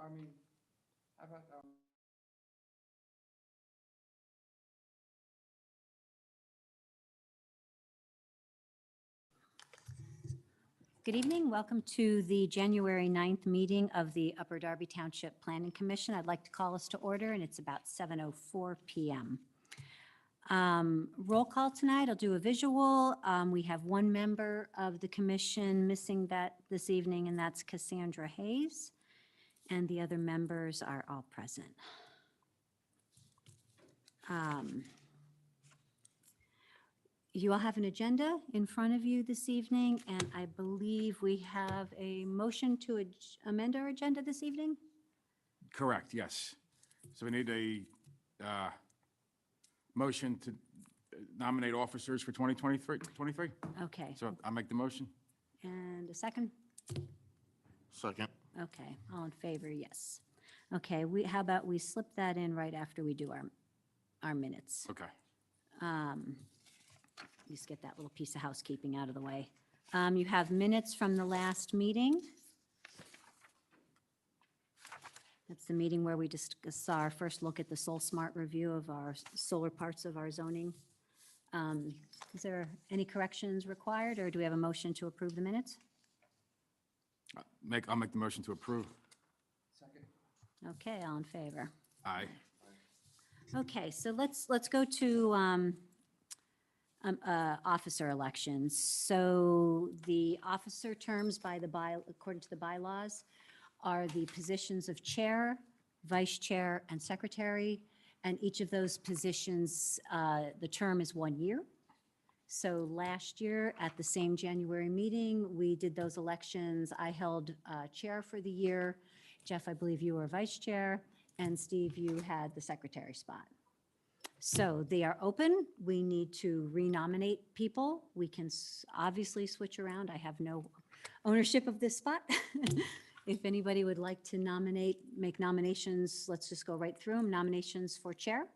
I mean, how about, Good evening. Welcome to the January 9th meeting of the Upper Darby Township Planning Commission. I'd like to call us to order, and it's about 7:04 PM. Roll call tonight. I'll do a visual. We have one member of the commission missing this evening, and that's Cassandra Hayes. And the other members are all present. You all have an agenda in front of you this evening, and I believe we have a motion to amend our agenda this evening? Correct, yes. So we need a motion to nominate officers for 2023? Okay, So I'll make the motion. and a second? Second. Okay, all in favor, yes. Okay, how about we slip that in right after we do our minutes? Okay. Just get that little piece of housekeeping out of the way. You have minutes from the last meeting. That's the meeting where we discuss our first look at the Soul Smart review of our solar parts of our zoning. Is there any corrections required, or do we have a motion to approve the minutes? I'll make the motion to approve. second? Okay, all in favor. Aye. Okay, so let's go to officer elections. So the officer terms according to the bylaws are the positions of chair, vice chair, and secretary. And each of those positions, the term is 1 year. So last year, at the same January meeting, we did those elections. I held chair for the year. Jeff, I believe you were vice chair. And Steve, you had the secretary spot. So they are open. We need to renominate people. We can obviously switch around. I have no ownership of this spot. If anybody would like to make nominations, let's just go right through them. Nominations for chair.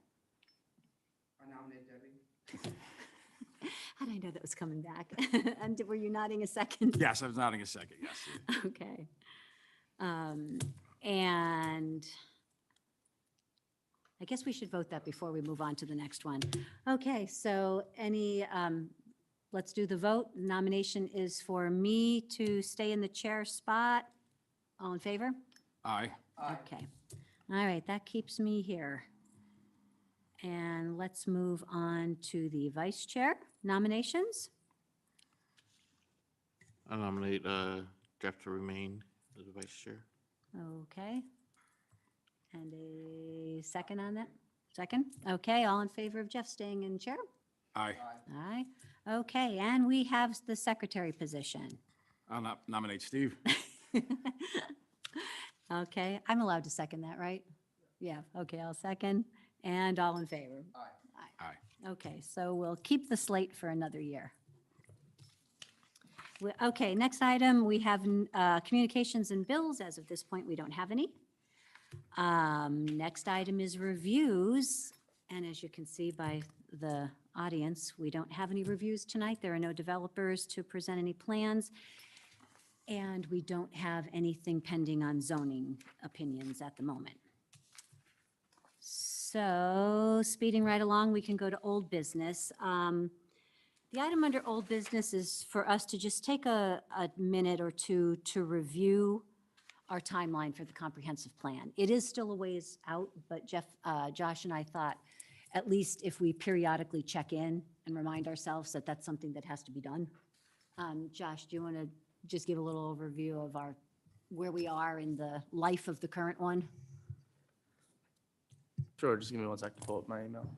I nominate Debbie. How did I know that was coming back? And were you nodding a second? Yes, I was nodding a second, yes. Okay. And I guess we should vote that before we move on to the next one. Okay, so let's do the vote. Nomination is for me to stay in the chair spot. All in favor? Aye. Aye. Okay. All right, that keeps me here. And let's move on to the vice chair nominations. I nominate Jeff to remain as the vice chair. Okay. And a second on that? Second? Okay, all in favor of Jeff staying in chair? Aye. Aye. Okay, and we have the secretary position. I'll nominate Steve. Okay, I'm allowed to second that, right? Yeah, okay, I'll second. And all in favor? Aye. Aye. Okay, so we'll keep the slate for another year. Okay, next item, we have communications and bills. As of this point, we don't have any. Next item is reviews. And as you can see by the audience, we don't have any reviews tonight. There are no developers to present any plans. And we don't have anything pending on zoning opinions at the moment. So speeding right along, we can go to old business. The item under old business is for us to just take a minute or two to review our timeline for the comprehensive plan. It is still a ways out, but Josh and I thought, at least if we periodically check in and remind ourselves that that's something that has to be done. Josh, do you want to just give a little overview of where we are in the life of the current one? Sure, just give me one sec to pull up my email.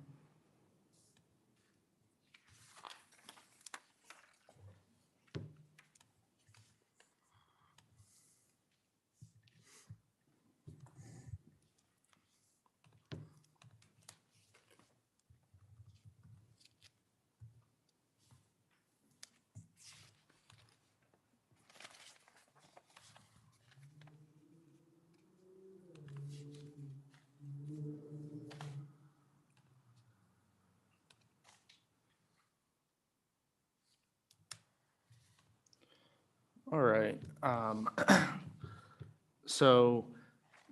All right. So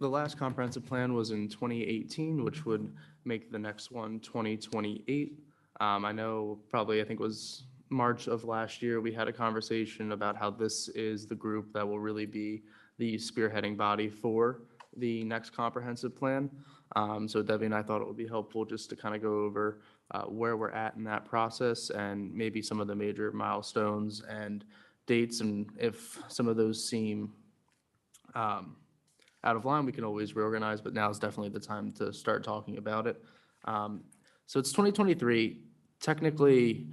The last comprehensive plan was in 2018, which would make the next one 2028. I know probably, I think it was March of last year, we had a conversation about how this is the group that will really be the spearheading body for the next comprehensive plan. So Debbie and I thought it would be helpful just to kind of go over where we're at in that process and maybe some of the major milestones and dates, and if some of those seem out of line, we can always reorganize, but now is definitely the time to start talking about it. So it's 2023. Technically,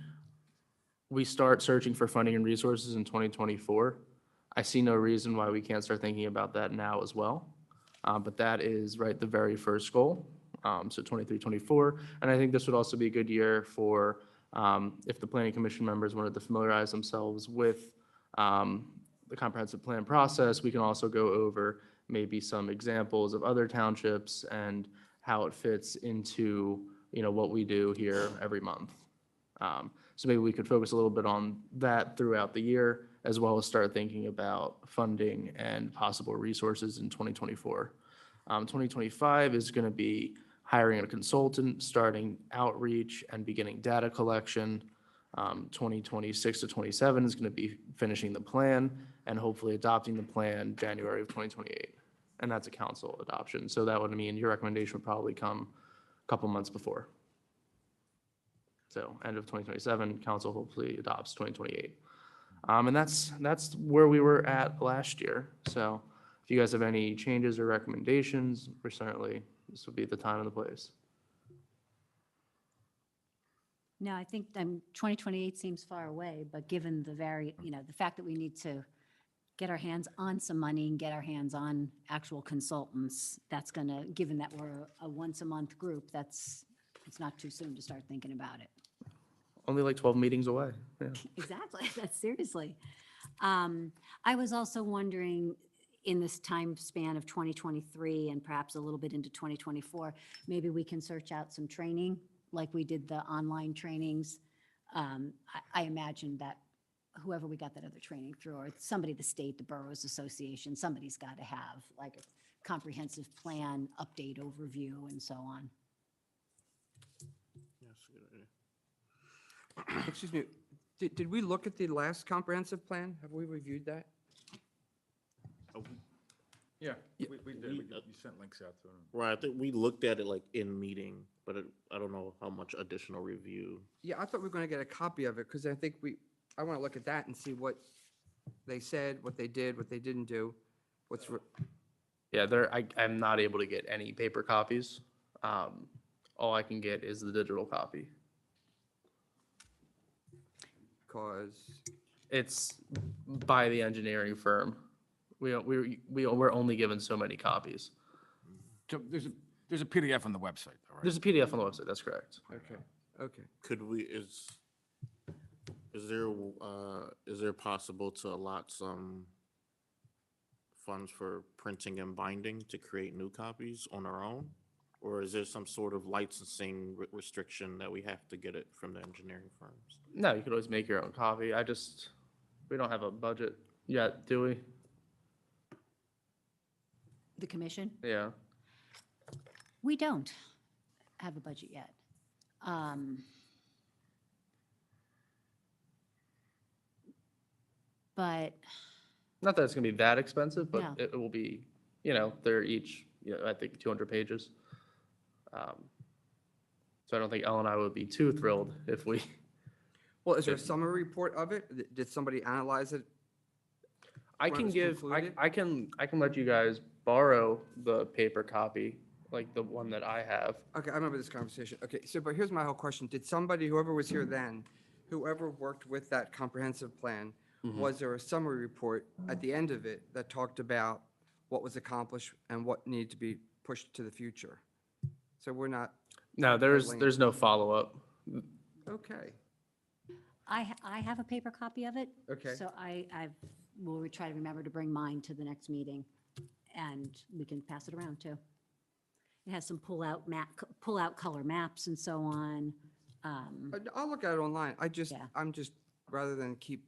we start searching for funding and resources in 2024. I see no reason why we can't start thinking about that now as well. But that is right the very first goal. So 23, 24. And I think this would also be a good year for if the planning commission members wanted to familiarize themselves with the comprehensive plan process, we can also go over maybe some examples of other townships and how it fits into, what we do here every month. So maybe we could focus a little bit on that throughout the year, as well as start thinking about funding and possible resources in 2024. 2025 is going to be hiring a consultant, starting outreach and beginning data collection. 2026 to 27 is going to be finishing the plan and hopefully adopting the plan January of 2028. And that's a council adoption. So that would mean your recommendation would probably come a couple months before. So end of 2027, council hopefully adopts 2028. And that's where we were at last year. So if you guys have any changes or recommendations, we're certainly, this would be the time and the place. No, I think 2028 seems far away, but given the fact that we need to get our hands on some money and get our hands on actual consultants, that's going to, given that we're a once-a-month group, it's not too soon to start thinking about it. Only like 12 meetings away. Yeah. Exactly, that's seriously. I was also wondering, in this time span of 2023 and perhaps a little bit into 2024, maybe we can search out some training, like we did the online trainings. I imagine that whoever we got that other training through, or somebody, the state, the boroughs association, somebody's got to have like a comprehensive plan, update, overview, and so on. Yes, good idea. Excuse me, did we look at the last comprehensive plan? Have we reviewed that? Yeah, Yeah. we did. You sent links out to them. Right, I think we looked at it like in meeting, but I don't know how much additional review. Yeah, I thought we were going to get a copy of it, because I think I want to look at that and see what they said, what they did, what they didn't do, Yeah, I'm not able to get any paper copies. All I can get is the digital copy. because, It's by the engineering firm. We're only given so many copies. So there's a PDF on the website, all right? There's a PDF on the website, that's correct. okay. Could we, is there possible to allot some funds for printing and binding to create new copies on our own? Or is there some sort of licensing restriction that we have to get it from the engineering firms? No, you could always make your own copy. We don't have a budget yet, do we? The commission? Yeah. We don't have a budget yet. But Not that it's gonna be that expensive, No. but it will be, they're each, I think 200 pages. So I don't think Elle and I would be too thrilled if we, Well, is there a summary report of it? Did somebody analyze it? I When it can was give, concluded? I can let you guys borrow the paper copy, like the one that I have. Okay, I remember this conversation. Okay, so, but here's my whole question. Did somebody, whoever was here then, whoever worked with that comprehensive plan, was there a summary report at the end of it that talked about what was accomplished and what needed to be pushed to the future? So we're not, No, there's no follow-up. okay, I have a paper copy of it. Okay. So I will try to remember to bring mine to the next meeting, and we can pass it around too. It has some pull-out color maps and so on. I'll look at it online. Yeah. I'm just, rather than keep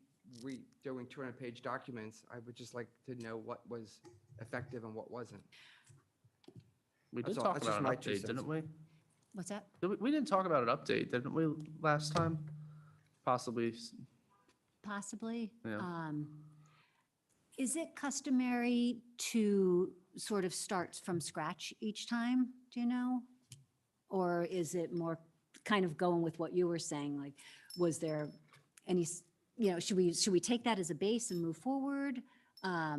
doing 200-page documents, I would just like to know what was effective and what wasn't. We did That's all. talk That's just about an my 2 update, cents. didn't we? What's that? We didn't talk about an update, didn't we, last time? Possibly, Possibly. Yeah. Is it customary to sort of start from scratch each time, do you know? Or is it more kind of going with what you were saying, like, was there any, should we take that as a base and move forward? I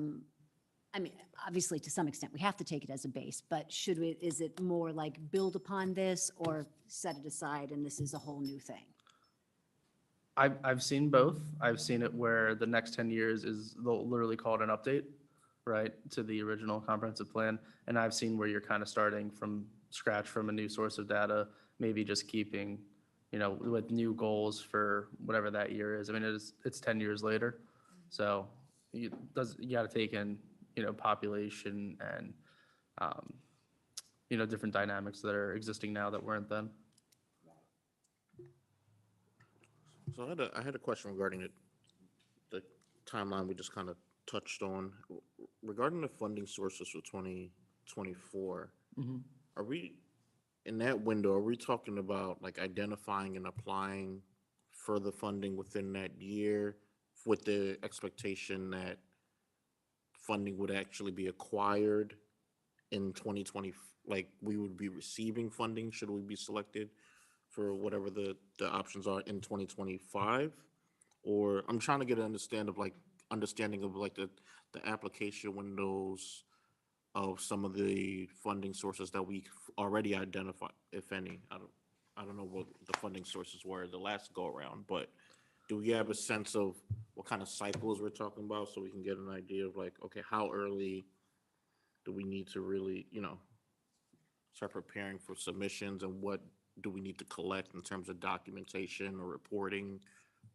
mean, obviously, to some extent, we have to take it as a base, but is it more like build upon this or set it aside and this is a whole new thing? I've seen both. I've seen it where the next 10 years they'll literally call it an update, right, to the original comprehensive plan. And I've seen where you're kind of starting from scratch from a new source of data, maybe just keeping, with new goals for whatever that year is. I mean, it's 10 years later. So you got to take in, population and, different dynamics that are existing now that weren't then. So I had a question regarding the timeline we just kind of touched on. Regarding the funding sources for 2024, are we, in that window, are we talking about like identifying and applying further funding within that year with the expectation that funding would actually be acquired in 2020, like we would be receiving funding should we be selected for whatever the options are in 2025? Or I'm trying to get an understanding of like the application windows of some of the funding sources that we already identified, if any. I don't know what the funding sources were the last go around, but do we have a sense of what kind of cycles we're talking about so we can get an idea of like, okay, how early do we need to really, start preparing for submissions, and what do we need to collect in terms of documentation or reporting?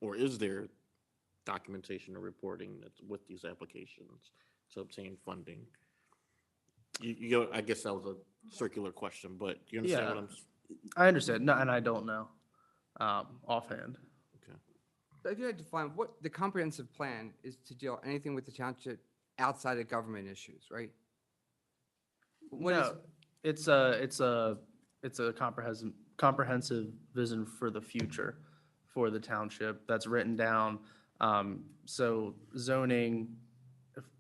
Or is there documentation or reporting that's with these applications to obtain funding? I guess that was a circular question, but you understand what I understand. No, and I don't know offhand. Okay. So if you had to find what the comprehensive plan is to deal anything with the township outside of government issues, right? What is, No, it's a comprehensive vision for the future for the township that's written down. So zoning,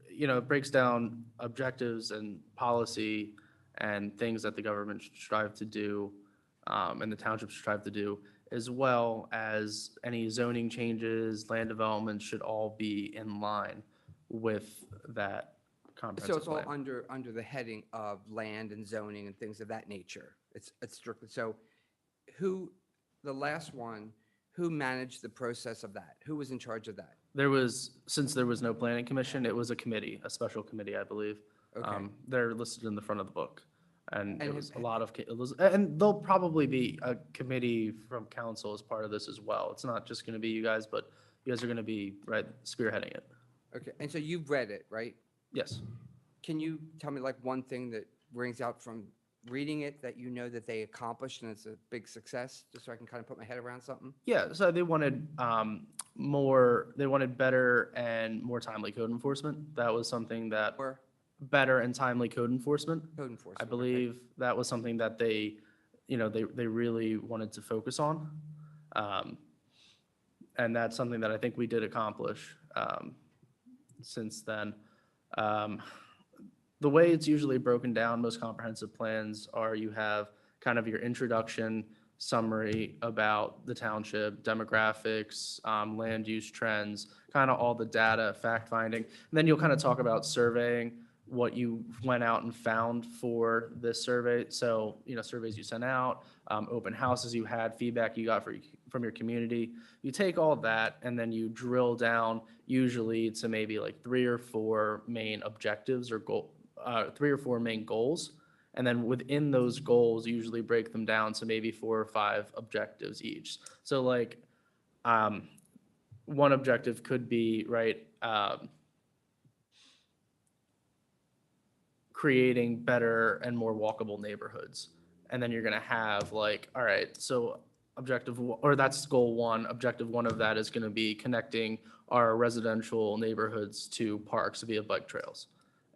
it breaks down objectives and policy and things that the government should strive to do, and the township should strive to do, as well as any zoning changes, land development should all be in line with that so comprehensive it's all plan. under the heading of land and zoning and things of that nature. It's strictly, so the last one, who managed the process of that? Who was in charge of that? Since there was no planning commission, it was a committee, a special committee, I believe. Okay. They're listed in the front of the book. And it And was a lot of, and there'll probably be a committee from council as part of this as well. It's not just going to be you guys, but you guys are going to be, right, spearheading it. Okay, and so you've read it, right? Yes. Can you tell me like one thing that rings out from reading it that you know that they accomplished and it's a big success, just so I can kind of put my head around something? Yeah, so they wanted they wanted better and more timely code enforcement. That was something that, Or better and timely code enforcement. code enforcement? I okay. believe that was something that they really wanted to focus on. And that's something that I think we did accomplish since then. The way it's usually broken down, most comprehensive plans are you have kind of your introduction summary about the township, demographics, land use trends, kind of all the data, fact finding. And then you'll kind of talk about surveying, what you went out and found for this survey. So, surveys you sent out, open houses you had, feedback you got from your community. You take all that and then you drill down usually to maybe like 3 or 4 main objectives or 3 or 4 main goals. And then within those goals, you usually break them down to maybe 4 or 5 objectives each. So like one objective could be, right, creating better and more walkable neighborhoods. And then you're going to have like, all right, so that's goal 1. Objective 1 of that is going to be connecting our residential neighborhoods to parks via bike trails.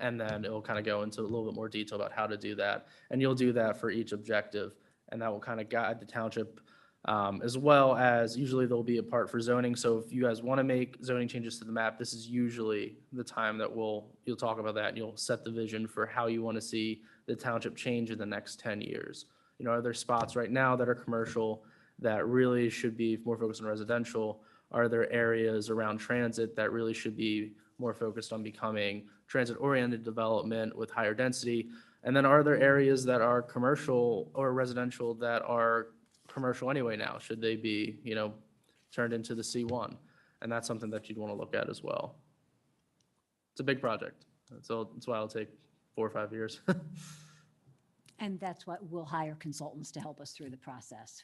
And then it'll kind of go into a little bit more detail about how to do that. And you'll do that for each objective. And that will kind of guide the township, as well as usually there'll be a part for zoning. So if you guys want to make zoning changes to the map, this is usually the time that you'll talk about that and you'll set the vision for how you want to see the township change in the next 10 years. You know, are there spots right now that are commercial that really should be more focused on residential? Are there areas around transit that really should be more focused on becoming transit-oriented development with higher density? And then are there areas that are commercial or residential that are commercial anyway now? Should they be, you know, turned into the C1? And that's something that you'd want to look at as well. It's a big project. So that's why it'll take 4 or 5 years. And that's what we'll hire consultants to help us through the process.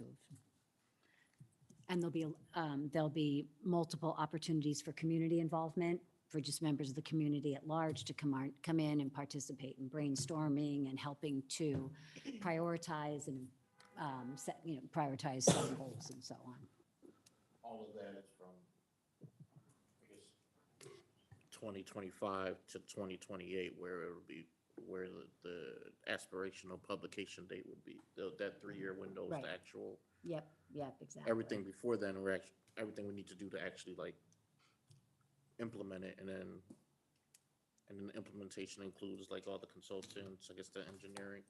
And there'll be multiple opportunities for community involvement, for just members of the community at large to come in and participate in brainstorming and helping to prioritize and set, you know, prioritize setting goals and so on. All of that is from, I guess, 2025 to 2028, where it'll be, where the aspirational publication date would be. That 3-year window is Right. the actual, Yep, exactly. everything before then, everything we need to do to actually like implement it, and then the implementation includes like all the consultants, I guess the engineering,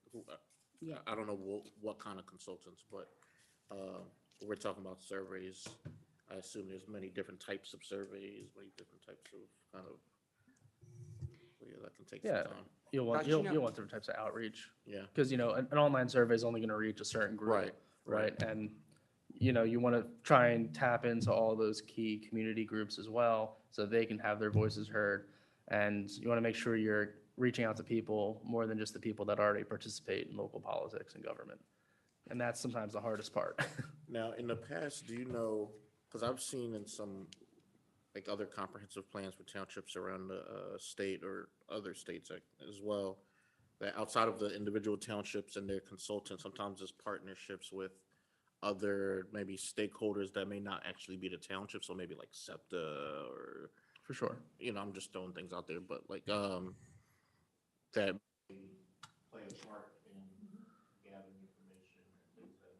Yeah. I don't know what kind of consultants, but we're talking about surveys. I assume there's many different types of surveys, many different types of kind of, yeah, that can take Yeah. some time. You'll want, Gotcha. you'll want different types of outreach. Yeah, Because, you know, an online survey is only going to reach a certain group. Right, Right. And, you know, you want to try and tap into all those key community groups as well, so they can have their voices heard. And you want to make sure you're reaching out to people more than just the people that already participate in local politics and government. And that's sometimes the hardest part. now, in the past, do you know, because I've seen in some, like other comprehensive plans for townships around the state or other states as well, that outside of the individual townships and their consultants, sometimes there's partnerships with other maybe stakeholders that may not actually be the township, so maybe like SEPTA or, For sure. you know, I'm just throwing things out there, but like, that play a part in gathering information and things that.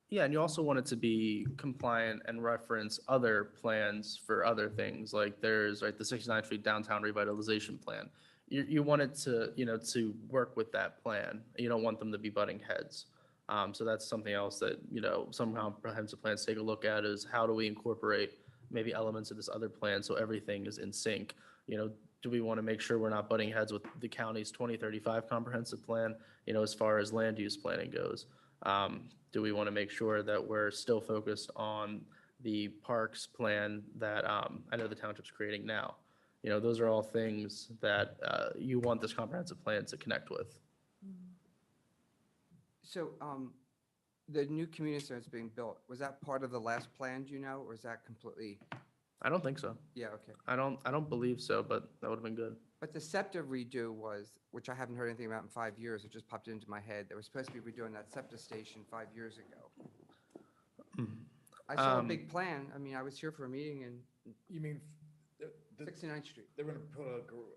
Yeah, and you also want it to be compliant and reference other plans for other things, like there's, right, the 69th Street Downtown Revitalization Plan. You want it to, you know, to work with that plan. You don't want them to be butting heads. So that's something else that, you know, some comprehensive plans take a look at, is how do we incorporate maybe elements of this other plan so everything is in sync? You know, do we want to make sure we're not butting heads with the county's 2035 comprehensive plan, you know, as far as land use planning goes? Do we want to make sure that we're still focused on the parks plan that I know the township's creating now? You know, those are all things that you want this comprehensive plan to connect with. So, the new community center that's being built, was that part of the last plan, do you know, or is that completely, I don't think so. yeah, okay. I don't believe so, but that would have been good. But the SEPTA redo was, which I haven't heard anything about in 5 years, it just popped into my head, they were supposed to be redoing that SEPTA station 5 years ago. I saw a big plan, I mean, I was here for a meeting in You mean, the 69th Street, they're gonna put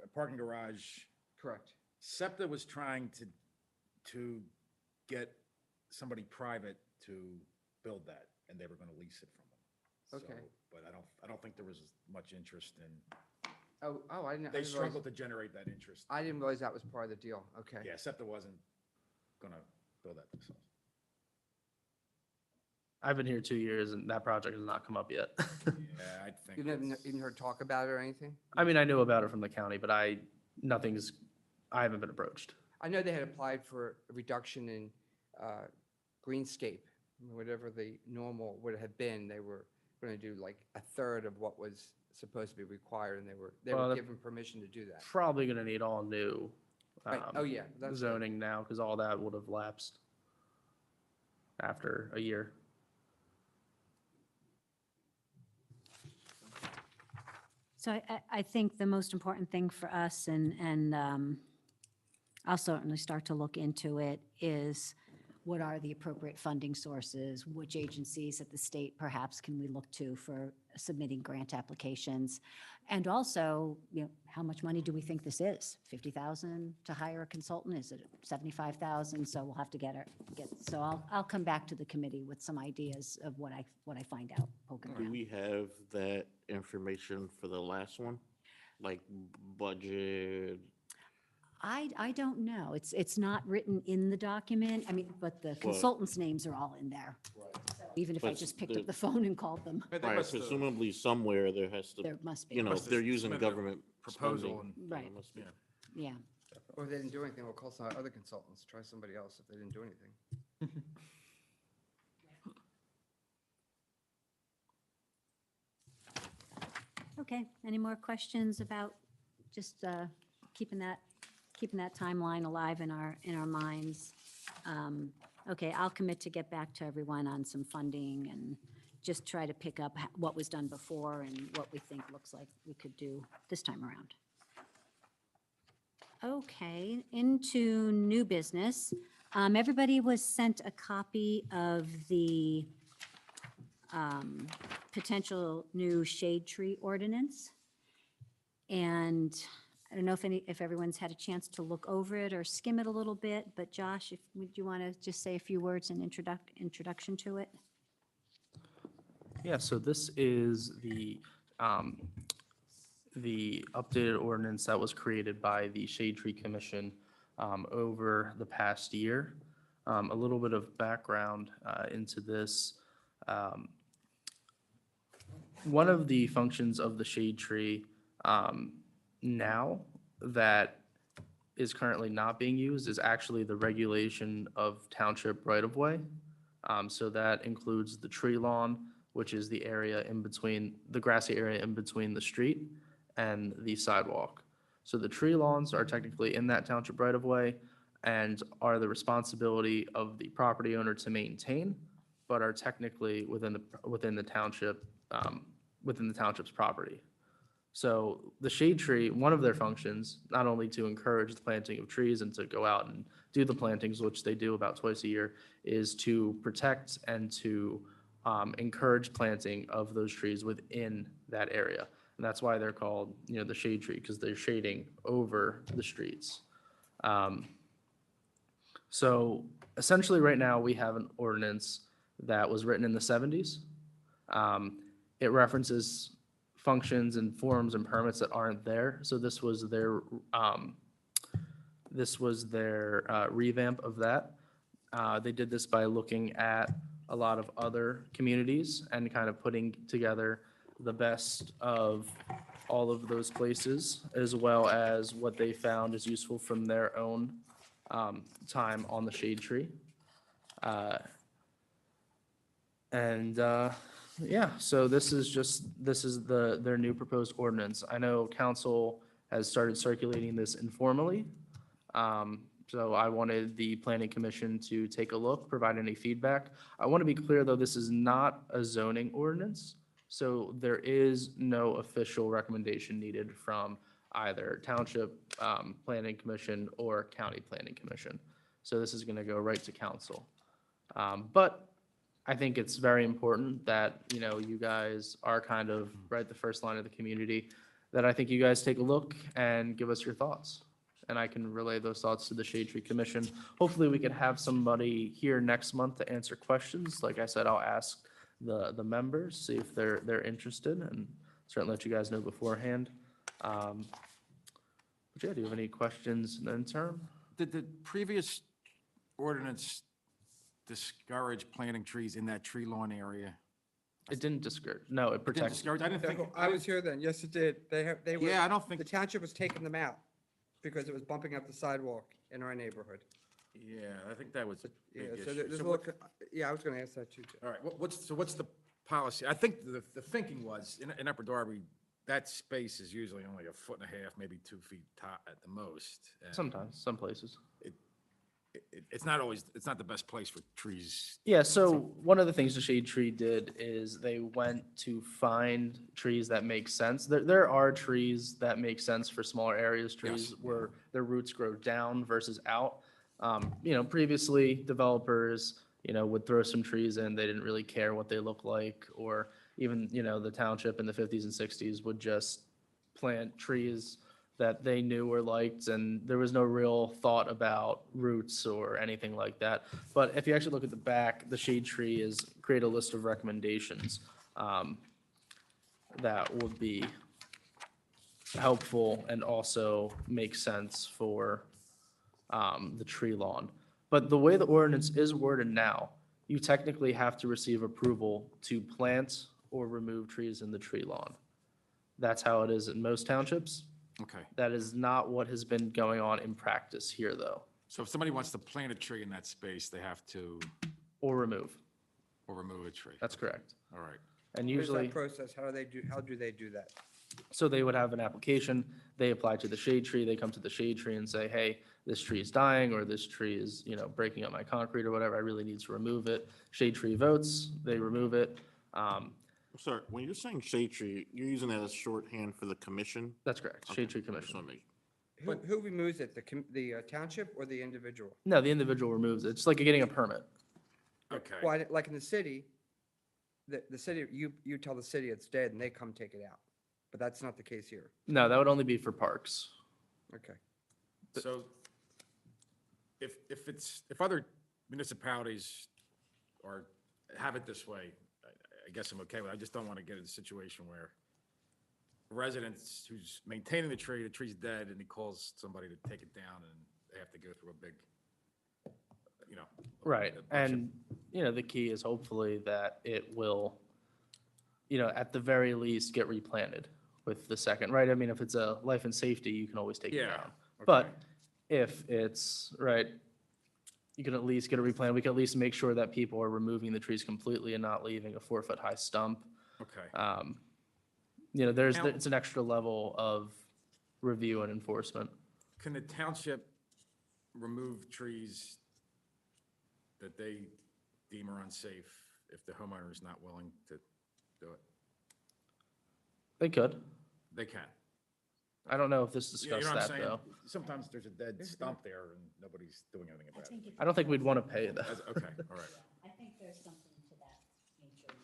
a parking garage. correct. SEPTA was trying to get somebody private to build that, and they were gonna lease it from them. Okay. So, but I don't think there was as much interest in, Oh, I didn't, I they didn't struggled realize, to generate that interest. I didn't realize that was part of the deal, okay. Yeah, SEPTA wasn't gonna build that themselves. I've been here 2 years and that project has not come up yet. Yeah, I think. You never it's- even heard talk about it or anything? I mean, I knew about it from the county, but I haven't been approached. I know they had applied for a reduction in greenscape, whatever the normal would have been. They were going to do like a third of what was supposed to be required, and they Well, were the- given permission to do that. Probably gonna need all new Right. Oh, yeah, that's right. zoning now, because all that would have lapsed after a year. So I think the most important thing for us, and I'll certainly start to look into it, is what are the appropriate funding sources, which agencies at the state perhaps can we look to for submitting grant applications? And also, how much money do we think this is? 50,000 to hire a consultant? Is it 75,000? So we'll have to so I'll come back to the committee with some ideas of what I find out poking Do around. we have that information for the last one? Like budget? I don't know. It's not written in the document. I mean, but the consultants' names are all in there. So even if I But just picked the- up the phone and called them, But they Right, must have presumably somewhere there has to, there must be. you know, must if they're have using submitted a government proposal spending, and- there Right. must be. Yeah. Yeah. Or if they didn't do anything, we'll call some other consultants, try somebody else if they didn't do anything. Okay, any more questions about just keeping that timeline alive in our minds? Okay, I'll commit to get back to everyone on some funding and just try to pick up what was done before and what we think looks like we could do this time around. Okay, into new business. Everybody was sent a copy of the potential new shade tree ordinance. And I don't know if everyone's had a chance to look over it or skim it a little bit, but Josh, would you want to just say a few words in introduction to it? Yeah, so this is the updated ordinance that was created by the Shade Tree Commission over the past year. A little bit of background into this. One of the functions of the shade tree now that is currently not being used is actually the regulation of township right-of-way. So that includes the tree lawn, which is the area in between, the grassy area in between the street and the sidewalk. So the tree lawns are technically in that township right-of-way and are the responsibility of the property owner to maintain, but are technically within the township, within the township's property. So the shade tree, one of their functions, not only to encourage the planting of trees and to go out and do the plantings, which they do about twice a year, is to protect and to encourage planting of those trees within that area. And that's why they're called, the shade tree, because they're shading over the streets. So essentially, right now, we have an ordinance that was written in the 70s. It references functions and forms and permits that aren't there. So this was their revamp of that. They did this by looking at a lot of other communities and kind of putting together the best of all of those places, as well as what they found is useful from their own time on the shade tree. Yeah, so this is their new proposed ordinance. I know council has started circulating this informally. So I wanted the planning commission to take a look, provide any feedback. I want to be clear, though, this is not a zoning ordinance. So there is no official recommendation needed from either township planning commission or county planning commission. So this is going to go right to council. But I think it's very important that, you guys are kind of right at the first line of the community, that I think you guys take a look and give us your thoughts. And I can relay those thoughts to the Shade Tree Commission. Hopefully, we can have somebody here next month to answer questions. Like I said, I'll ask the members, see if they're interested, and certainly let you guys know beforehand. But yeah, do you have any questions in the interim? Did the previous ordinance discourage planting trees in that tree lawn area? It didn't discourage, no, it Didn't protects. discourage, I didn't think. I was here then, yes, it did. They were. Yeah, I don't The think, township was taking them out because it was bumping up the sidewalk in our neighborhood. yeah, I think that was a Yeah, big so issue. there's a So little, what- yeah, I was gonna ask that too. All right, what's the policy? I think the thinking was, in Upper Darby, that space is usually only 1.5 feet, maybe 2 feet top at the most. and Sometimes, some places. It's not always, it's not the best place for trees. Yeah, so one of the things the Shade Tree did is they went to find trees that make sense. There are trees that make sense for smaller areas, trees Yes. where their roots grow down versus out. Previously, developers, would throw some trees in, they didn't really care what they look like, or even, the township in the 50s and 60s would just plant trees that they knew or liked, and there was no real thought about roots or anything like that. But if you actually look at the back, the shade tree is create a list of recommendations that would be helpful and also make sense for the tree lawn. But the way the ordinance is worded now, you technically have to receive approval to plant or remove trees in the tree lawn. That's how it is in most townships. Okay. That is not what has been going on in practice here, though, So if somebody wants to plant a tree in that space, they have to, or remove. or remove a tree. That's correct. All right. And What is usually, that process? How do they do that? so they would have an application, they apply to the shade tree, they come to the shade tree and say, hey, this tree is dying, or this tree is, breaking up my concrete or whatever, I really need to remove it. Shade tree votes, they remove it. Sir, when you're saying shade tree, you're using that as shorthand for the commission? That's correct, Okay, shade tree I just commission. wanna make- Who removes it? The township or the individual? No, the individual removes it. It's like getting a permit. Okay. Well, like in the city, the city, you tell the city it's dead and they come take it out. But that's not the case here. No, that would only be for parks. Okay. So if other municipalities have it this way, I guess I'm okay with it. I just don't want to get in a situation where residents who's maintaining the tree's dead, and he calls somebody to take it down, and they have to go through a big, Right, a bunch of- and, the key is hopefully that it will, at the very least, get replanted with the second, right? I mean, if it's a life and safety, you can always take it Yeah, down. okay. But if it's, right, you can at least get a replant, we can at least make sure that people are removing the trees completely and not leaving a 4-foot-high stump. Okay. Now, Now- it's an extra level of review and enforcement. Can the township remove trees that they deem are unsafe if the homeowner is not willing to do it? They could. They can. I don't know if this You know discussed what I'm that, saying? though. Sometimes there's a dead stump there and nobody's doing anything I about it. think it- I don't think we'd want to pay that. Okay, all right. I think there's something to that nature.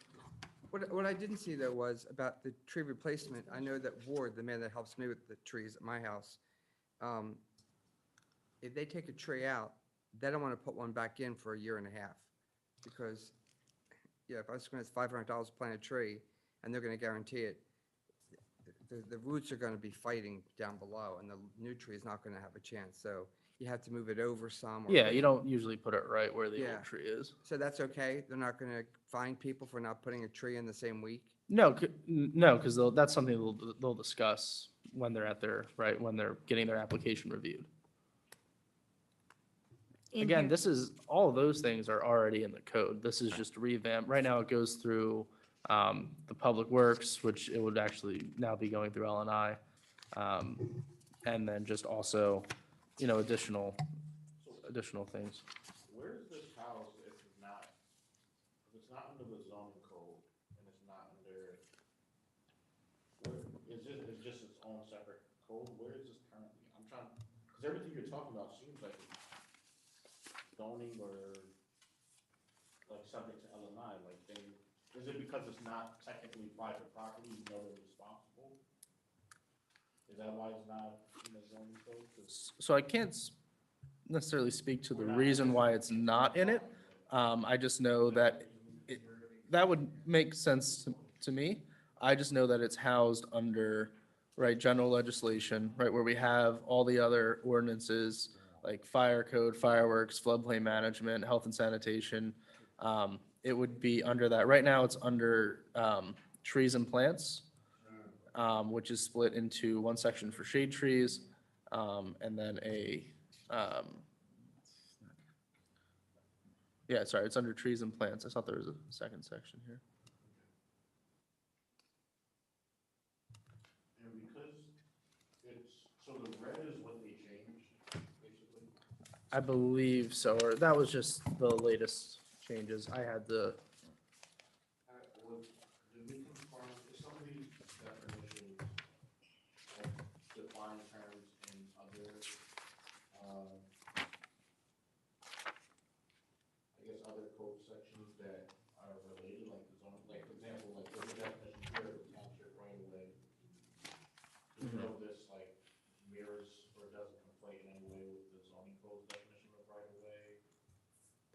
What I didn't see though was about the tree replacement. I know that Ward, the man that helps me with the trees at my house, if they take a tree out, they don't want to put one back in for a year and a half. Because, yeah, if I spend $500 to plant a tree and they're going to guarantee it, the roots are going to be fighting down below and the new tree is not going to have a chance. So you have to move it over some. Or Yeah, you don't usually put it right where the Yeah. old tree is. So that's okay? They're not going to fine people for not putting a tree in the same week? No, no, because that's something they'll discuss when they're at their, right, when they're getting their application reviewed. In Again, here- this is, all of those things are already in the code. This is just revamp. Right now, it goes through the Public Works, which it would actually now be going through LNI. And then just also, additional things. Where is this house if it's not under the zoning code and it's not under, it's just its own separate code? Where is this currently? I'm trying, because everything you're talking about seems like it's zoning or like subject to LNI, like is it because it's not technically private property, even though they're responsible? Is that why it's not in the zoning code? 'Cause So I can't necessarily speak to the reason why it's not in it. I just know that that would make sense to me. I just know that it's housed under, right, general legislation, right, where we have all the other ordinances, like fire code, fireworks, floodplain management, health and sanitation. It would be under that. Right now, it's under trees and plants, which is split into one section for shade trees, and then yeah, sorry, it's under trees and plants. I thought there was a second section here. And because so the red is what they changed, basically? I believe so, or that was just the latest changes. I had the, Did we confirm, is some of these definitions of defined terms in other,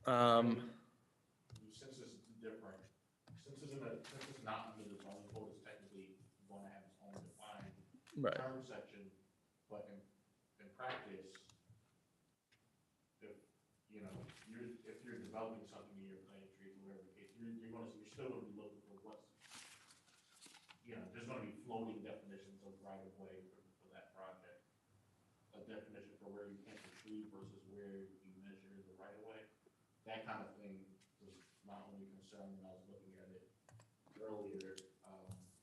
Since it's different, since it's not under the zoning code, it's technically going to have its own defined Right. term section, but in practice, if, you know, if you're developing something in your plan tree, whatever the case, you're still gonna be looking for what's, you know, there's gonna be floating definitions of right of way for that project. A definition for where you plant the tree versus where you measure the right of way. That kind of thing was my only concern when I was looking at it earlier,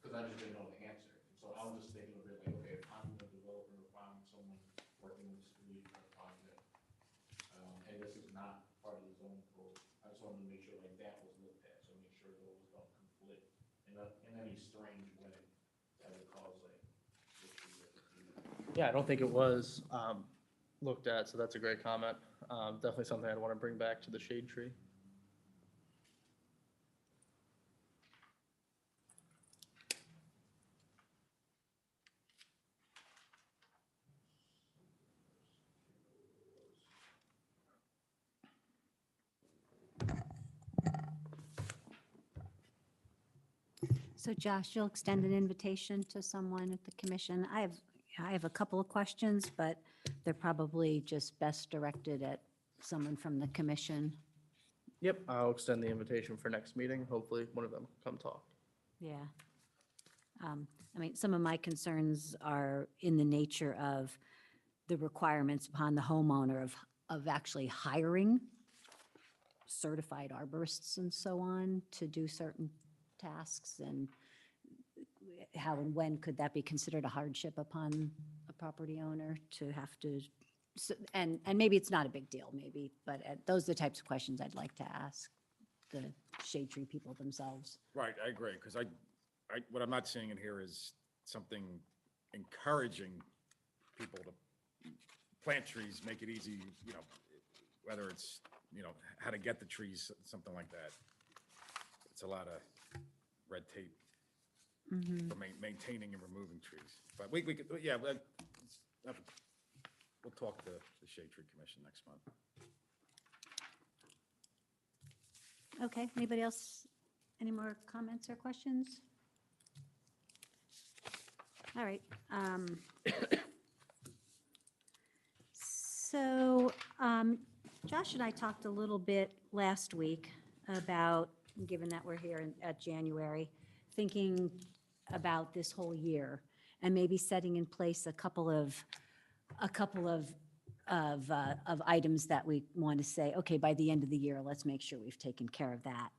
because I just didn't know the answer. So I was just thinking of it like, okay, if I'm a developer, if I'm someone working with the street for a project, and this is not part of the zoning code, I just wanted to make sure like that was looked at, so make sure those don't conflict in any strange way that would cause like issues with the community. Yeah, I don't think it was looked at, so that's a great comment. Definitely something I'd want to bring back to the shade tree. So Josh, you'll extend an invitation to someone at the commission. I have a couple of questions, but they're probably just best directed at someone from the commission. Yep, I'll extend the invitation for next meeting. Hopefully, one of them come talk. Yeah. I mean, some of my concerns are in the nature of the requirements upon the homeowner of actually hiring certified arborists and so on to do certain tasks, and how and when could that be considered a hardship upon a property owner to have to, and maybe it's not a big deal, maybe, but those are the types of questions I'd like to ask the shade tree people themselves. Right, I agree, because what I'm not seeing in here is something encouraging people to plant trees, make it easy, you know, whether it's, you know, how to get the trees, something like that. It's a lot of red tape for maintaining and removing trees. But we could, yeah, we'll talk to the Shade Tree Commission next month. Okay, anybody else, any more comments or questions? All right. So Josh and I talked a little bit last week about, given that we're here at January, thinking about this whole year and maybe setting in place a couple of items that we want to say, okay, by the end of the year, let's make sure we've taken care of that.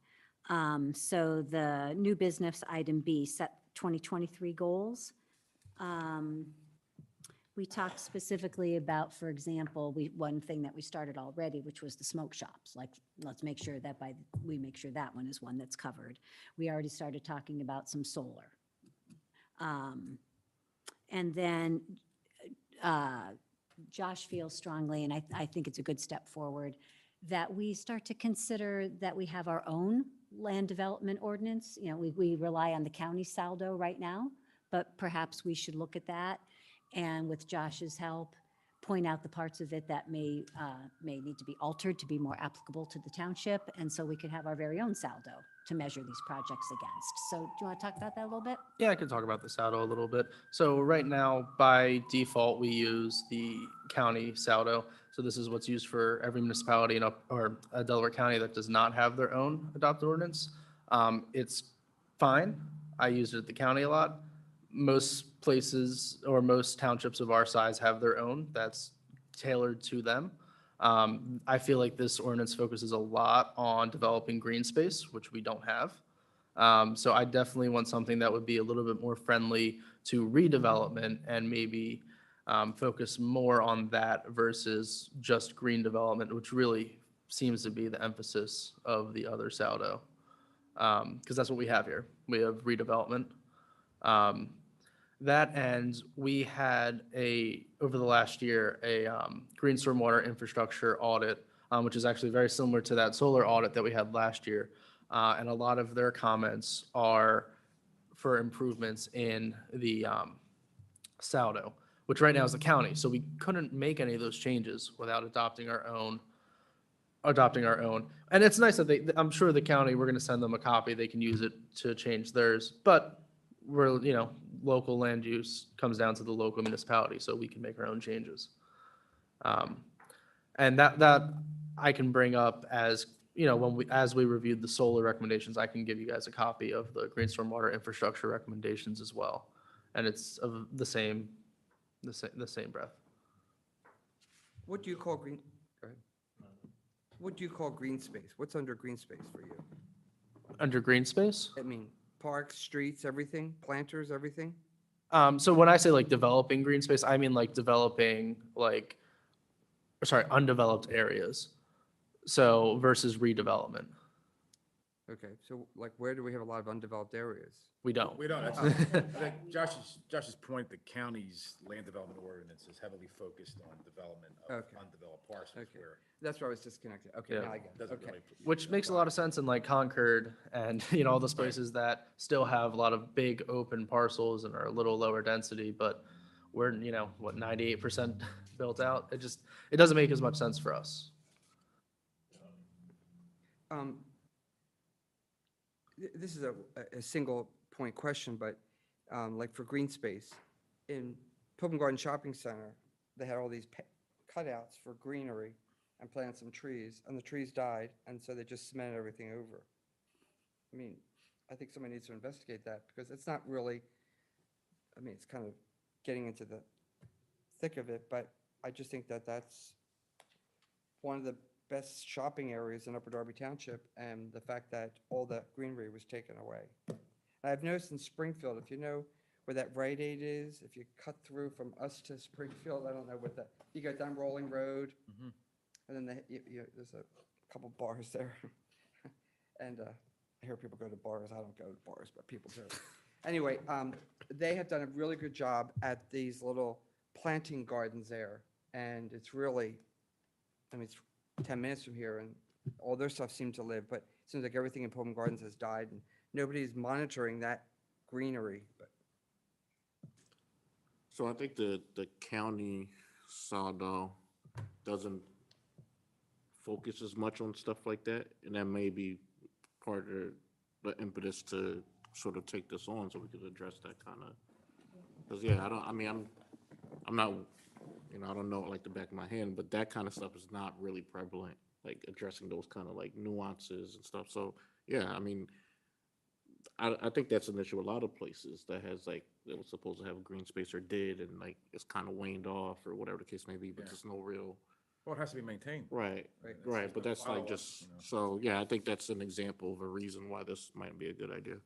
So the new business item B, set 2023 goals. We talked specifically about, for example, one thing that we started already, which was the smoke shops. Like, let's make sure that we make sure that one is one that's covered. We already started talking about some solar. And then Josh feels strongly, and I think it's a good step forward, that we start to consider that we have our own land development ordinance. You know, we rely on the county saldo right now, but perhaps we should look at that, and with Josh's help, point out the parts of it that may need to be altered to be more applicable to the township, and so we could have our very own saldo to measure these projects against. So do you want to talk about that a little bit? Yeah, I could talk about the saldo a little bit. So right now, by default, we use the county saldo. So this is what's used for every municipality in Delaware County that does not have their own adopted ordinance. It's fine. I use it at the county a lot. Most places or most townships of our size have their own that's tailored to them. I feel like this ordinance focuses a lot on developing green space, which we don't have. So I definitely want something that would be a little bit more friendly to redevelopment and maybe focus more on that versus just green development, which really seems to be the emphasis of the other saldo. Because that's what we have here. We have redevelopment. That and we had over the last year, a green stormwater infrastructure audit, which is actually very similar to that solar audit that we had last year. And a lot of their comments are for improvements in the saldo, which right now is the county. So we couldn't make any of those changes without adopting our own adopting our own. And it's nice that I'm sure the county, we're gonna send them a copy, they can use it to change theirs. But we're, local land use comes down to the local municipality, so we can make our own changes. And that I can bring up as, as we reviewed the solar recommendations, I can give you guys a copy of the green stormwater infrastructure recommendations as well. And it's of the same breath. What do you call green, go ahead. What do you call green space? What's under green space for you? Under green space? I mean, parks, streets, everything, planters, everything? So when I say like developing green space, I mean like developing undeveloped areas. So versus redevelopment. Okay, so like where do we have a lot of undeveloped areas? We don't. We don't, that's, I think Josh's point, the county's land development ordinance is heavily focused on development of Okay. undeveloped parcels Okay. where That's where I was disconnected. Okay, Yeah. now I get it it. doesn't Okay. really. Which makes a lot of sense in like Concord and, all those places that still have a lot of big open parcels and are a little lower density, but we're, 98% built out. It doesn't make as much sense for us. This is a single point question, but like for green space, in Pilgrim Garden Shopping Center, they had all these cutouts for greenery and planted some trees, and the trees died, and so they just cemented everything over. I mean, I think somebody needs to investigate that, because it's not really, it's kind of getting into the thick of it, but I just think that that's one of the best shopping areas in Upper Darby Township, and the fact that all that greenery was taken away. I've noticed in Springfield, if you know where that Rite Aid is, if you cut through from us to Springfield, I don't know what that, you go down Rolling Road, Mhm. and then there's a couple bars there. And I hear people go to bars, I don't go to bars, but people do. Anyway, they have done a really good job at these little planting gardens there, and it's really, it's 10 minutes from here, and all their stuff seemed to live, but it seems like everything in Pilgrim Gardens has died, and nobody's monitoring that greenery. But So I think the county SADO doesn't focus as much on stuff like that, and that may be part of the impetus to sort of take this on, so we could address that kind of. Because I'm not, I don't know it like the back of my hand, but that kind of stuff is not really prevalent, like addressing those kind of like nuances and stuff. So, yeah, I think that's an issue a lot of places that has like, that was supposed to have a green space or did, and like, it's kind of waned off or whatever the case may be, but Yeah. there's no real. Well, it has to be maintained. Right, Right. right, but that's like Follow-up, just, you know. so, yeah, I think that's an example of a reason why this might be a good idea.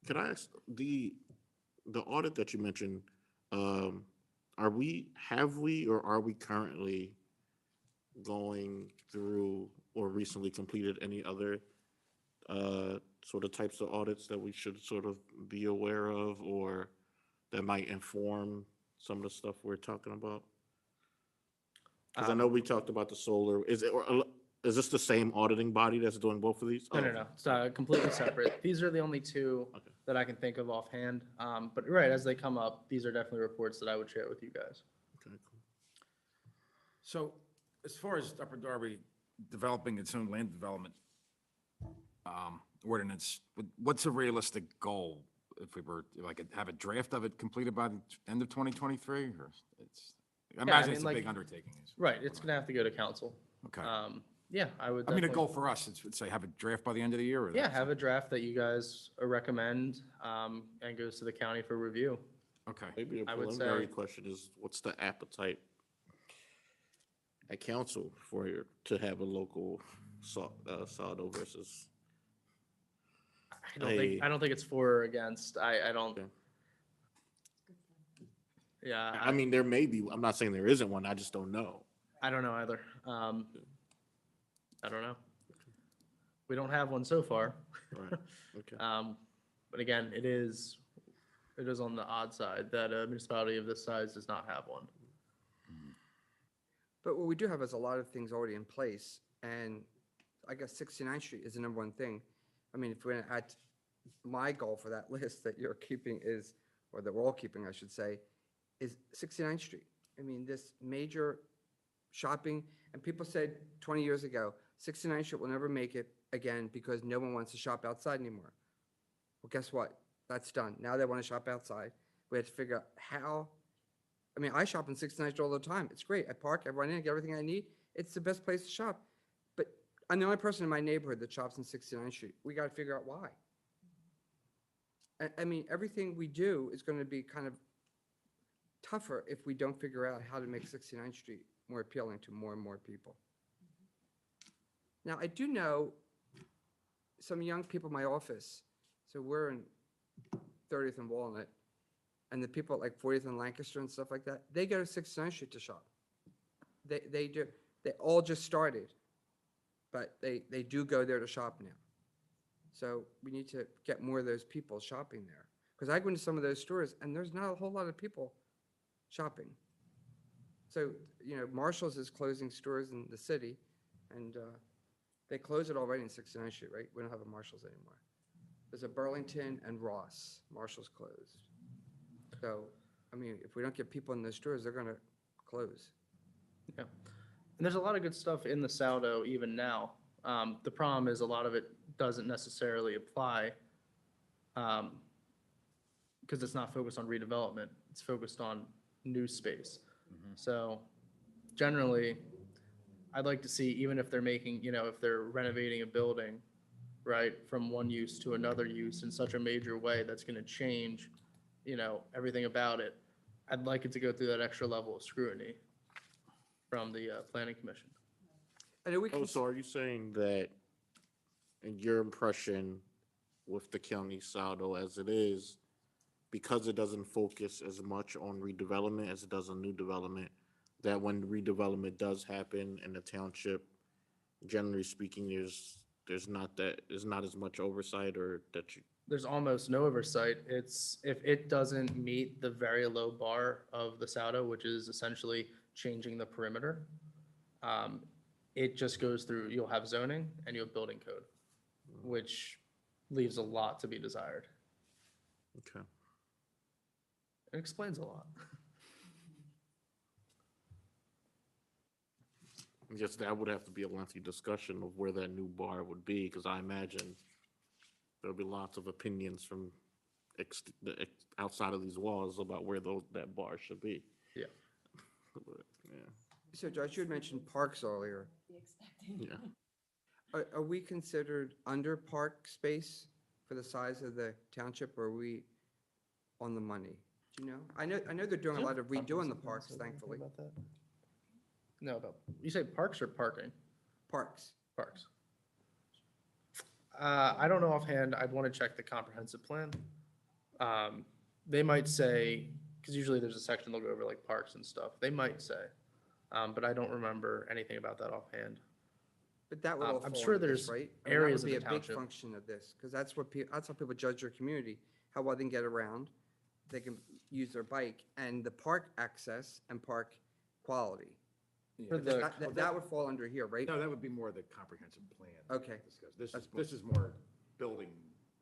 Could I ask, the audit that you mentioned, have we or are we currently going through or recently completed any other sort of types of audits that we should sort of be aware of, or that might inform some of the stuff we're talking about? Because I know we talked about the solar, is this the same auditing body that's doing both of these? No. It's completely separate. These are the only two Okay. that I can think of offhand. But right, as they come up, these are definitely reports that I would share with you guys. Okay, cool. So as far as Upper Darby developing its own land development ordinance, what's a realistic goal? If we were like have a draft of it completed by the end of 2023, or I imagine it's a big undertaking. Right, it's gonna have to go to council. Okay. Yeah, I would. I mean, a definitely- goal for us, it's say have a draft by the end of the year, or? Yeah, have a draft that you guys recommend, and goes to the county for review. Okay. Maybe a I would preliminary say- question is, what's the appetite at council to have a local SADO versus? I don't think it's for or against. I don't. Okay. Yeah, I mean, there may be, I'm not saying there isn't one, I just don't know. I don't know either. I don't know. We don't have one so far. Right, okay. But again, it is on the odd side that a municipality of this size does not have one. But what we do have is a lot of things already in place, and I guess 69th Street is the number one thing. I mean, if we're gonna add, my goal for that list that you're keeping is, or that we're all keeping, I should say, is 69th Street. I mean, this major shopping, and people said 20 years ago, 69th Street will never make it again because no one wants to shop outside anymore. Well, guess what? That's done. Now they want to shop outside. We have to figure out how. I mean, I shop in 69th Street all the time. It's great. I park, I run in, I get everything I need. It's the best place to shop. But I'm the only person in my neighborhood that shops in 69th Street. We got to figure out why. I mean, everything we do is going to be kind of tougher if we don't figure out how to make 69th Street more appealing to more and more people. Now, I do know some young people in my office, so we're in 30th and Walnut, and the people at like 40th and Lancaster and stuff like that, they go to 69th Street to shop. They do. They all just started, but they do go there to shop now. So we need to get more of those people shopping there. Because I go into some of those stores, and there's not a whole lot of people shopping. So, you know, Marshall's is closing stores in the city, and they close it already in 69th Street, right? We don't have a Marshall's anymore. There's a Burlington and Ross. Marshall's closed. So, I mean, if we don't get people in those stores, they're going to close. Yeah. And there's a lot of good stuff in the Saldo even now. The problem is a lot of it doesn't necessarily apply because it's not focused on redevelopment. It's focused on new space. So generally, I'd like to see, even if they're making, you know, if they're renovating a building, right, from one use to another use in such a major way that's going to change, you know, everything about it, I'd like it to go through that extra level of scrutiny from the planning commission. I know we Oh, can, so are you saying that in your impression with the county Saldo as it is, because it doesn't focus as much on redevelopment as it does on new development, that when redevelopment does happen in the township, generally speaking, there's not as much oversight, or that you, There's almost no oversight. It's, if it doesn't meet the very low bar of the Saldo, which is essentially changing the perimeter, it just goes through, you'll have zoning and you have building code, which leaves a lot to be desired. okay. It explains a lot. I guess that would have to be a lengthy discussion of where that new bar would be, because I imagine there'll be lots of opinions from outside of these walls about where that bar should be. Yeah. But, yeah, so Josh, you had mentioned parks earlier. yeah. Are we considered under park space for the size of the township, or are we on the money? Do you know? I know they're doing a lot of redoing the parks, thankfully. No, about, you say parks or parking? Parks. Parks. I don't know offhand. I'd want to check the comprehensive plan. They might say, because usually there's a section they'll go over like parks and stuff. They might say, but I don't remember anything about that offhand. But that would all I'm fall sure under this, there's right? areas That of would the be a big township. function of this, because that's what that's how people judge their community, how well they can get around. They can use their bike, and the park access and park quality. For the, That would fall under here, right? No, that would be more the comprehensive plan. Okay. Discuss. This That's is, this is more building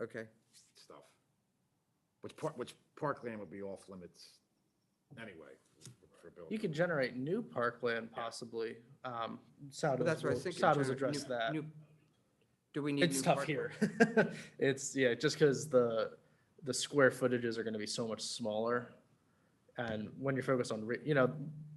Okay. stuff. Which parkland would be off limits anyway for building. you could generate new parkland possibly. But Saldo's that's what I was thinking. Saldo's Jenna, addressed that. Do we need? It's new tough park- here. It's, yeah, just because the square footages are going to be so much smaller. And when you're focused on, you know,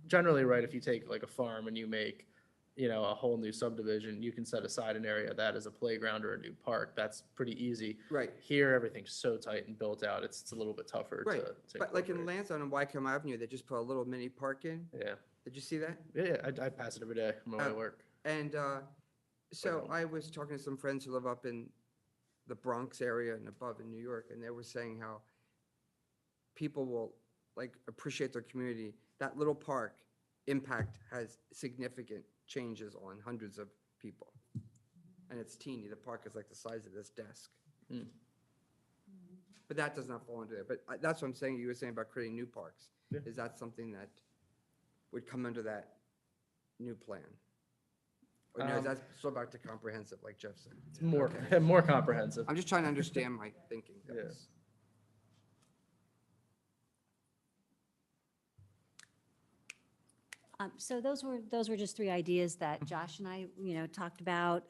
generally, right, if you take like a farm and you make, you know, a whole new subdivision, you can set aside an area that is a playground or a new park. That's pretty easy. Right. Here, everything's so tight and built out, it's a little bit tougher Right, to but like in incorporate. Lansdowne and Wycombe Avenue, they just put a little mini park in. Yeah, Did you see that? yeah, I pass it every day on my way to Oh. work. And so home. I was talking to some friends who live up in the Bronx area and above in New York, and they were saying how people will like appreciate their community. That little park impact has significant changes on hundreds of people. And it's teeny. The park is like the size of this desk. Hmm. But that does not fall into there. But that's what I'm saying. You were saying about creating new parks. Yeah. Is that something that would come under that new plan? Or no, is that still back to comprehensive, like Jeff said? It's more, Okay. more comprehensive. I'm just trying to understand my thinking. That Yeah. was- So those were just three ideas that Josh and I, talked about,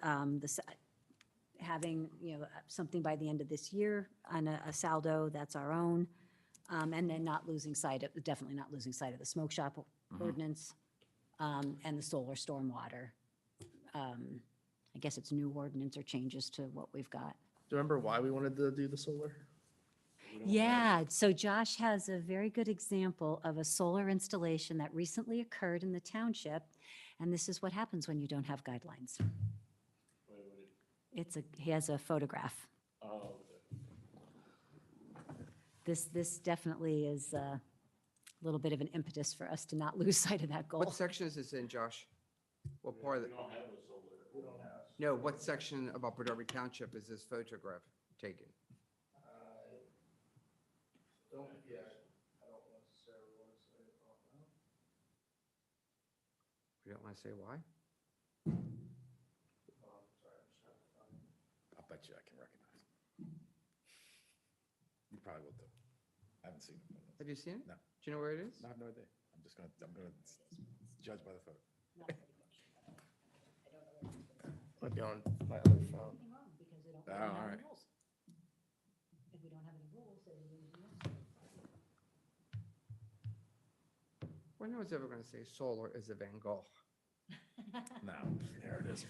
having, something by the end of this year on a saldo that's our own, and then definitely not losing sight of the smoke shop ordinance, and the solar stormwater. I guess it's new ordinance or changes to what we've got. Do you remember why we wanted to do the solar? Yeah, so Josh has a very good example of a solar installation that recently occurred in the township, and this is what happens when you don't have guidelines. He has a photograph. This definitely is a little bit of an impetus for us to not lose sight of that goal. What section is this in, Josh? What part of the? No, what section about Port Darby Township is this photograph taken? You don't want to say why? I'll bet you I can recognize it. You probably will too. I haven't seen it. Have you seen it? No. Do you know where it is? No, I have no idea. I'm gonna judge by the photo. Might be on my other phone. Oh, all right. When no one's ever going to say solar is a Van Gogh. No, there it is.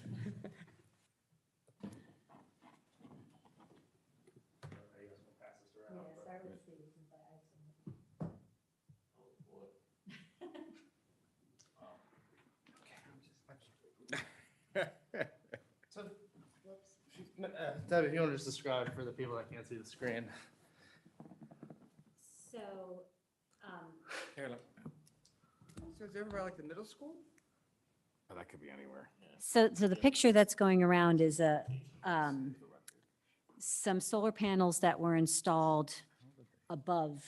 Debbie, if you want to just describe for the people that can't see the screen. So, Here, look. So is everybody like the middle school? Oh, that could be anywhere. so the picture that's going around is some solar panels that were installed above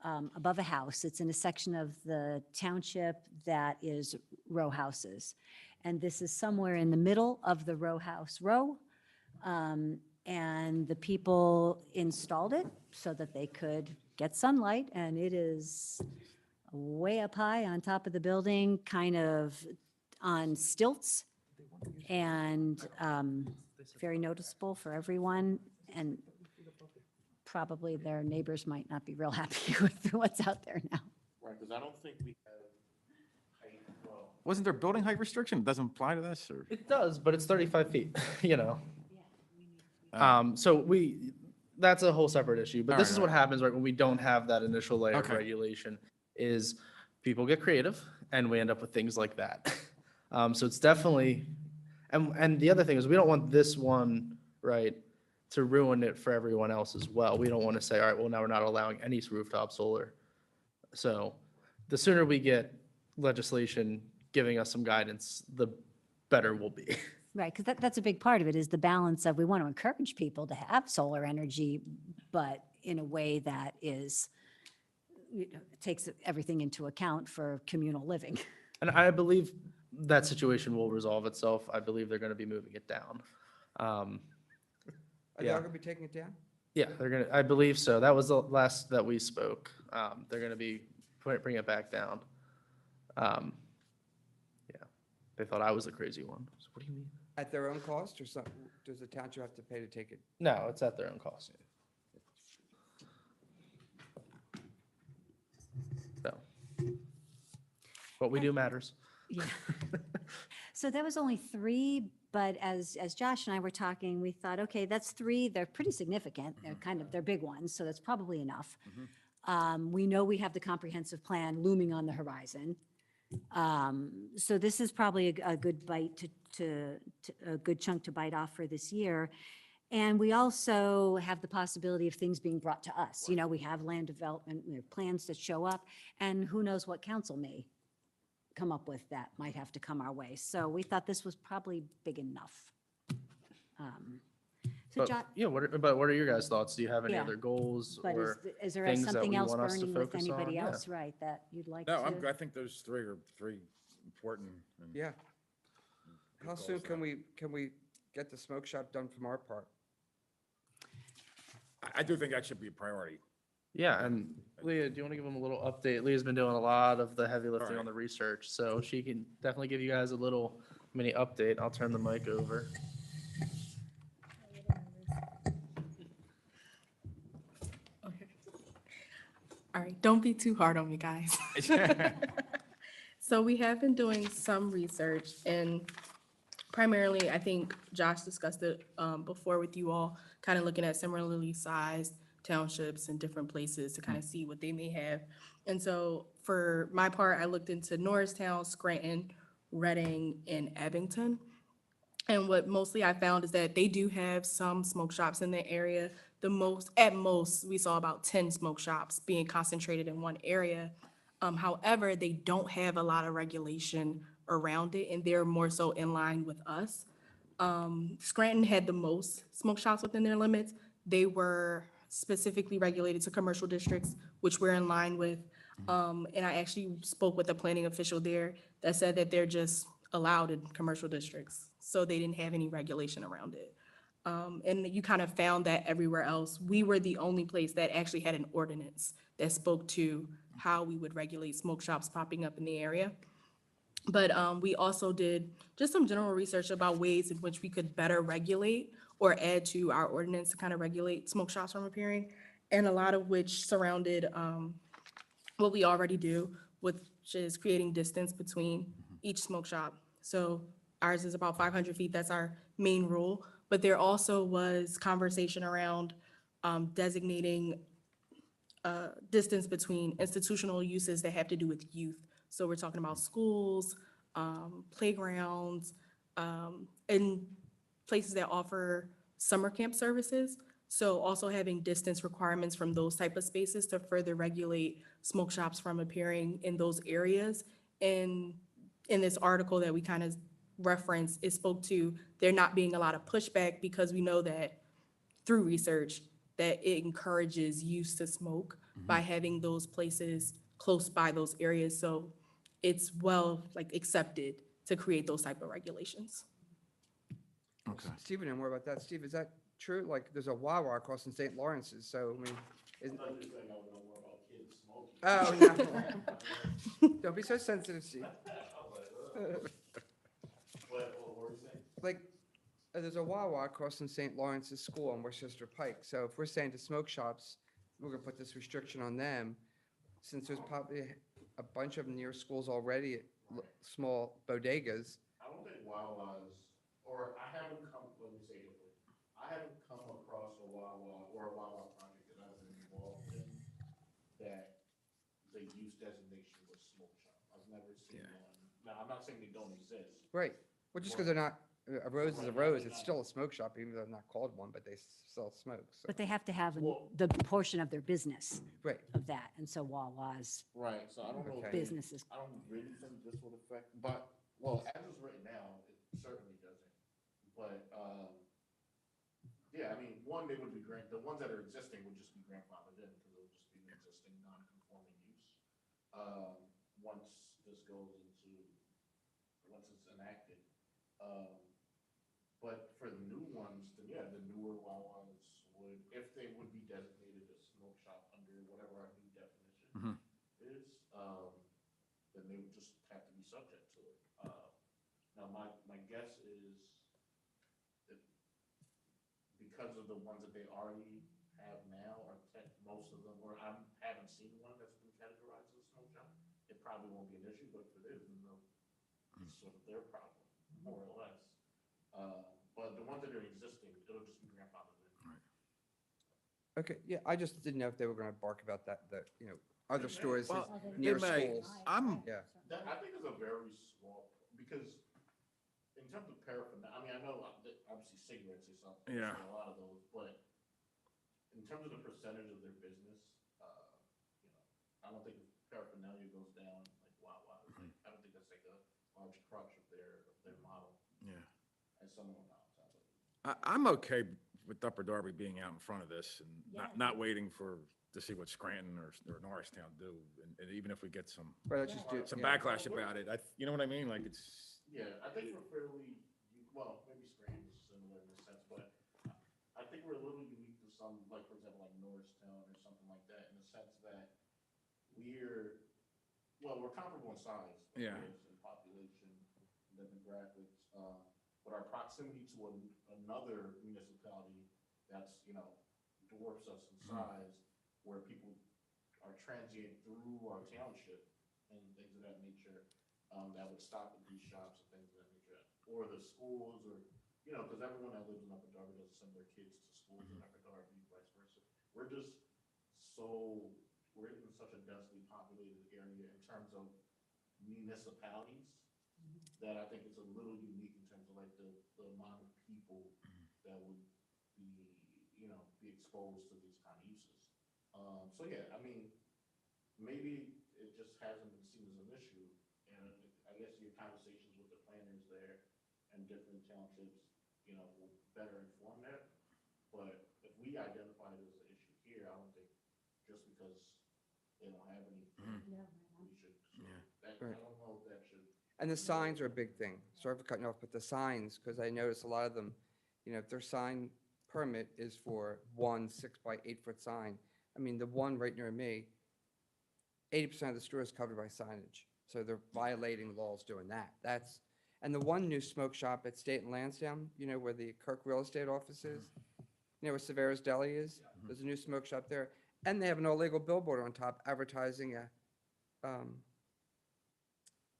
a house. It's in a section of the township that is row houses. And this is somewhere in the middle of the row house row. And the people installed it so that they could get sunlight, and it is way up high on top of the building, kind of on stilts, and very noticeable for everyone, and probably their neighbors might not be real happy with what's out there now. Right, because I don't think we have height, well, Wasn't there building height restriction? It doesn't apply to this, or? It does, but it's 35 feet, you know? Oh. So that's a whole separate issue, but this Alright, is what happens, right, when we don't have that initial layer of Okay. regulation, is people get creative, and we end up with things like that. So it's definitely, and the other thing is, we don't want this one, right, to ruin it for everyone else as well. We don't want to say, all right, well, now we're not allowing any rooftop solar. So the sooner we get legislation giving us some guidance, the better we'll be. Right, because that's a big part of it, is the balance of, we want to encourage people to have solar energy, but in a way that is, takes everything into account for communal living. And I believe that situation will resolve itself. I believe they're going to be moving it down. Are they Yeah. all going to be taking it down? Yeah, they're going to, I believe so. That was the last that we spoke. They're going to be bringing it back down. Yeah, they thought I was the crazy one. So what do you mean? At their own cost, or some, does the township have to pay to take it? No, it's at their own cost. So, what we do matters. Yeah. So that was only three, but as Josh and I were talking, we thought, okay, that's three. They're pretty significant. They're big ones, so that's probably enough. We know we have the comprehensive plan looming on the horizon. So this is probably a good bite a good chunk to bite off for this year. And we also have the possibility of things being brought to us. You know, we have land development, we have plans that show up, and who knows what council may come up with that might have to come our way. So we thought this was probably big enough. So But, John, yeah, what are your guys' thoughts? Do you have any Yeah. other goals but or? is there things that something we else want us to burning with focus on? anybody Yeah. else, right, that you'd like No, to? I think those three are important. and Yeah. good How soon goals there. can we get the smoke shop done from our part? I do think that should be a priority. Yeah, and Leah, do you want to give them a little update? Leah's been doing a lot of the heavy lifting Alright. on the research, so she can definitely give you guys a little mini update. I'll turn the mic over. Okay. All right, don't be too hard on me, guys. So we have been doing some research, and primarily, I think Josh discussed it before with you all, kind of looking at similarly sized townships and different places to kind of see what they may have. And so for my part, I looked into Norristown, Scranton, Reading, and Abington. And what mostly I found is that they do have some smoke shops in the area. At most, we saw about 10 smoke shops being concentrated in one area. However, they don't have a lot of regulation around it, and they're more so in line with us. Scranton had the most smoke shops within their limits. They were specifically regulated to commercial districts, which we're in line with. And I actually spoke with a planning official there that said that they're just allowed in commercial districts, so they didn't have any regulation around it. And you kind of found that everywhere else. We were the only place that actually had an ordinance that spoke to how we would regulate smoke shops popping up in the area. But we also did just some general research about ways in which we could better regulate or add to our ordinance to kind of regulate smoke shops from appearing, and a lot of which surrounded what we already do, which is creating distance between each smoke shop. So ours is about 500 feet, that's our main rule. But there also was conversation around designating distance between institutional uses that have to do with youth. So we're talking about schools, playgrounds, and places that offer summer camp services. So also having distance requirements from those type of spaces to further regulate smoke shops from appearing in those areas. And in this article that we kind of referenced, it spoke to there not being a lot of pushback because we know that through research that it encourages use to smoke by having those places close by those areas. So it's well accepted to create those type of regulations. Okay. Steve would know more about that. Steve, is that true? Like, there's a Wawa across in St. Lawrence's, so, I mean, isn't... Oh, no. Don't be so sensitive, Steve. Like, there's a Wawa across in St. Lawrence's School on Westchester Pike. So if we're saying to smoke shops, we're gonna put this restriction on them, since there's probably a bunch of them near schools already, small bodegas. I don't think Wawa's, or I haven't come, let me say it this way, I haven't come across a Wawa or a Wawa project that I've been involved in that the use designation was smoke shop. I've never seen Yeah. one. Now, I'm not saying they don't exist. Right. Well, just because they're not, a rose is a rose, it's still a smoke shop, even though they're not called one, but they sell smoke, so. But they have to have Well- the portion of their business Right. of that. And so Wawa's Right, so I don't know. Okay. if business is, I don't really think this would affect, but, well, as it's written now, it certainly doesn't. But, yeah, I mean, one, they would be the ones that are existing would just be grandfathered in because it would just be an existing non-conforming use. Once this goes into, once it's enacted. But for the new ones, then yeah, the newer Wawas would, if they would be designated as smoke shop under whatever our new definition is, then they would just have to be subject to it. Now, my guess is that because of the ones that they already have now, or most of them, or I haven't seen one that's been categorized as a smoke shop, it probably won't be an issue, but if it is, then it's sort of their problem, more or less. But the ones that are existing, it'll just be grandfathered in. Okay, yeah, I just didn't know if they were gonna bark about that, other stores Well, near they may. schools. I'm, Yeah. That, I think is a very small, because in terms of paraphernalia, I mean, I know that obviously cigarettes is something, Yeah. a lot of those, but in terms of the percentage of their business, I don't think if paraphernalia goes down, like Wawa, I don't think that's like a large crutch of their model, yeah. as someone else. I'm okay with Upper Darby being out in front of this and not waiting to see what Scranton or Norristown do. And even if we get some Right, let's just do, yeah. backlash about it, you know what I mean? Like it's, Yeah, I think we're fairly, well, maybe Scranton's similar in this sense, but I think we're a little unique to some, like, for example, like Norristown or something like that, in the sense that we're comparable in size. of Yeah. course, in population, demographics, but our proximity to another municipality that's, dwarfs us in size, where people are transient through our township and things of that nature, that would stop at these shops and things of that nature, or the schools, or, because everyone that lives in Upper Darby doesn't send their kids to schools in Upper Darby, vice versa. We're just we're in such a densely populated area in terms of municipalities that I think it's a little unique in terms of like the amount of people that would be exposed to these kind of uses. So yeah, I mean, maybe it just hasn't been seen as an issue, and I guess your conversations with the planners there and different townships, will better inform that. But if we identify it as an issue here, I don't think just because they don't have any, we should. So that, I Right. don't know if that should. And the signs are a big thing. Sorry for cutting you off, but the signs, because I notice a lot of them, if their sign permit is for one 6 by 8 foot sign, I mean, the one right near me, 80% of the store is covered by signage. So they're violating laws doing that. And the one new smoke shop at State and Lansdowne, where the Kirk Real Estate office is, where Severa's Deli is, there's a new smoke shop there. And they have an illegal billboard on top advertising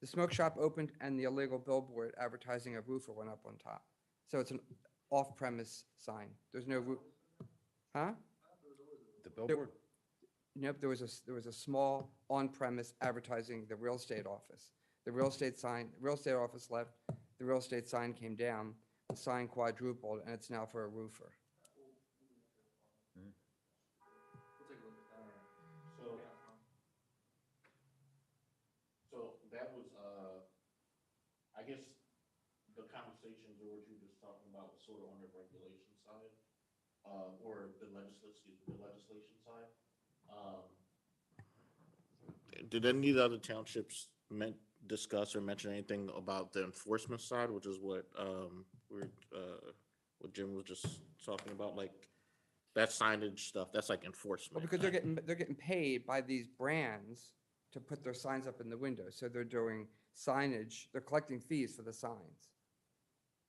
the smoke shop opened and the illegal billboard advertising a roofer went up on top. So it's an off-premise sign. There's no roof. Huh? The billboard? Nope, there was a small on-premise advertising the real estate office. The real estate office left, the real estate sign came down, the sign quadrupled, and it's now for a roofer. So that was, I guess, the conversations or what you were just talking about was sort of on the regulation side, or the legislation side. Did any of the other townships discuss or mention anything about the enforcement side, which is what, what Jim was just talking about, like, that signage stuff, that's like Well, enforcement. because they're getting paid by these brands to put their signs up in the window. So they're doing signage, they're collecting fees for the signs,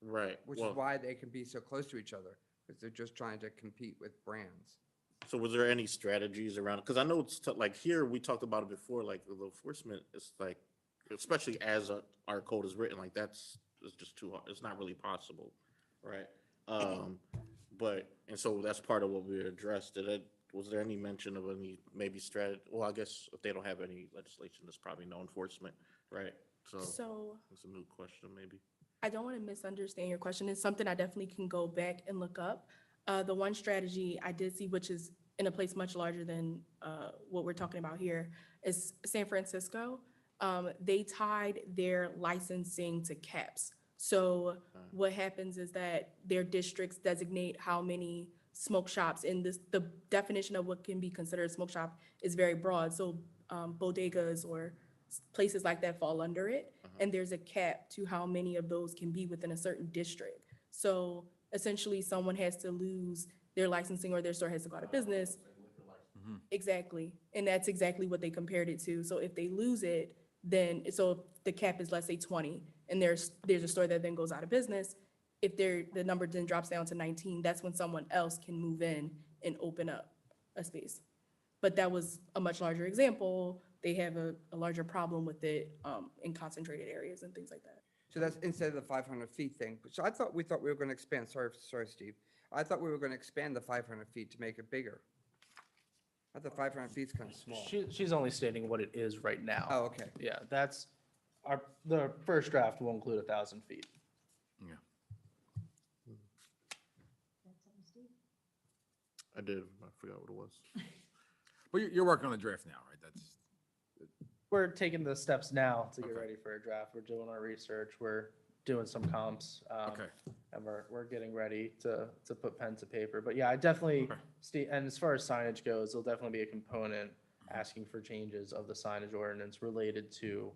Right. which is Well, why they can be so close to each other, because they're just trying to compete with brands. so was there any strategies around, because I know it's like here, we talked about it before, like the enforcement is like, especially as our code is written, like it's just too hard. It's not really possible, right? And so that's part of what we addressed. Was there any mention of any maybe strategy? Well, I guess if they don't have any legislation, there's probably no enforcement, right? So So it's a moot question, maybe. I don't want to misunderstand your question. It's something I definitely can go back and look up. The one strategy I did see, which is in a place much larger than what we're talking about here, is San Francisco. They tied their licensing to caps. So what happens is that their districts designate how many smoke shops, and the definition of what can be considered a smoke shop is very broad. So bodegas or places like that fall under it. And there's a cap to how many of those can be within a certain district. So essentially, someone has to lose their licensing or their store has to go out of business. Exactly. And that's exactly what they compared it to. So if they lose it, then, so if the cap is, let's say 20, and there's a store that then goes out of business, if the number then drops down to 19, that's when someone else can move in and open up a space. But that was a much larger example. They have a larger problem with it in concentrated areas and things like that. So that's instead of the 500 feet thing. So we thought we were going to expand, sorry, Steve. I thought we were going to expand the 500 feet to make it bigger. I thought 500 feet's kind of small. She's only stating what it is right now. Oh, okay. Yeah, the first draft will include 1,000 feet. Yeah. I did. I forgot what it was. But you're working on a draft now, right? That's, We're taking the steps now to get Okay. ready for a draft. We're doing our research. We're doing some comps. okay. And we're getting ready to put pen to paper. But yeah, I definitely, Okay. and as far as signage goes, there'll definitely be a component asking for changes of the signage ordinance related to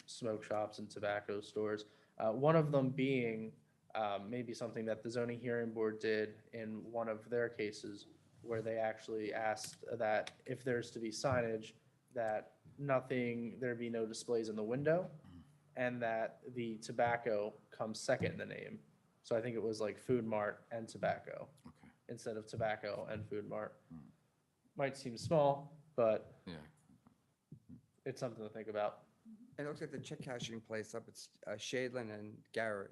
smoke shops and tobacco stores. One of them being maybe something that the zoning hearing board did in one of their cases, where they actually asked that if there's to be signage, that there be no displays in the window, and that the tobacco comes second in the name. So I think it was like Food Mart and tobacco Okay. instead of tobacco and Food Mart. Might seem small, but Yeah. it's something to think about. It looks like the check cashing place up at Shadeland and Garrett,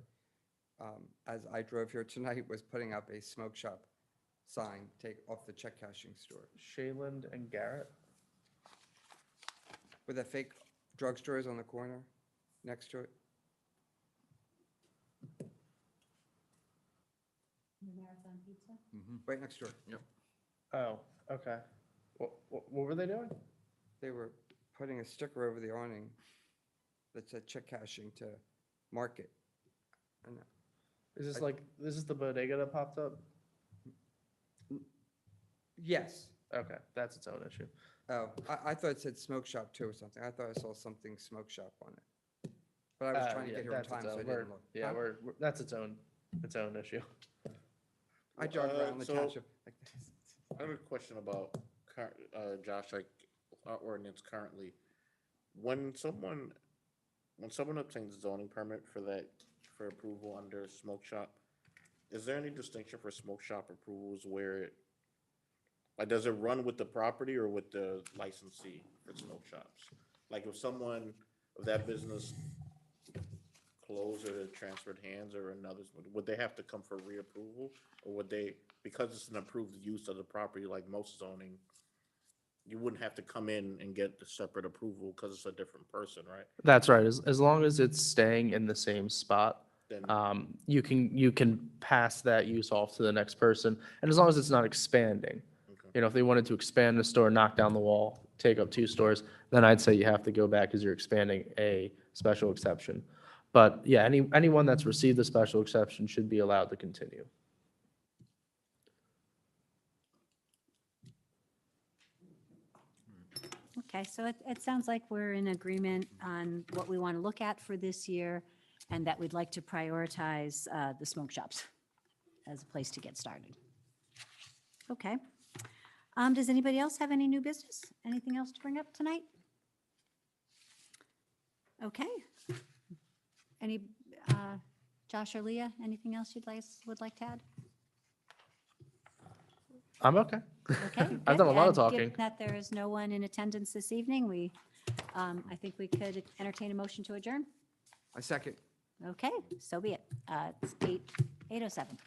as I drove here tonight, was putting up a smoke shop sign, take off the check cashing store. Shayland and Garrett? With the fake drugstores on the corner next to it. Marathon Pizza? Right next door. Oh, okay. What were they doing? They were putting a sticker over the awning that said check cashing to market. And Is this I- like, this is the bodega that popped up? yes. Okay, that's its own issue. Oh, I thought it said smoke shop too or something. I thought I saw something smoke shop on it. But I was trying to Yeah, get here on that's its time, so I own- didn't we're- look. Yeah, Huh? that's its own issue. I jog around the So- township like this. I have a question about, Josh, like our ordinance currently. When someone obtains a zoning permit for approval under smoke shop, is there any distinction for smoke shop approvals where like, does it run with the property or with the licensee for smoke shops? Like if someone of that business closed or transferred hands or another's, would they have to come for reapproval? Or would they, because it's an approved use of the property like most zoning, you wouldn't have to come in and get the separate approval because it's a different person, right? That's right, as long as it's staying in the same spot, Then, you can pass that use off to the next person, and as long as it's not expanding. Okay. You know, if they wanted to expand the store, knock down the wall, take up 2 stores, then I'd say you have to go back because you're expanding a special exception. But yeah, anyone that's received the special exception should be allowed to continue. Okay, so it sounds like we're in agreement on what we want to look at for this year and that we'd like to prioritize the smoke shops as a place to get started. Okay. Does anybody else have any new business? Anything else to bring up tonight? Okay. Any, Josh or Leah, anything else would like to add? I'm okay. Okay. I've good. done a lot of And talking. given that there is no one in attendance this evening, I think we could entertain a motion to adjourn. I second. Okay, so be it. It's 8:07.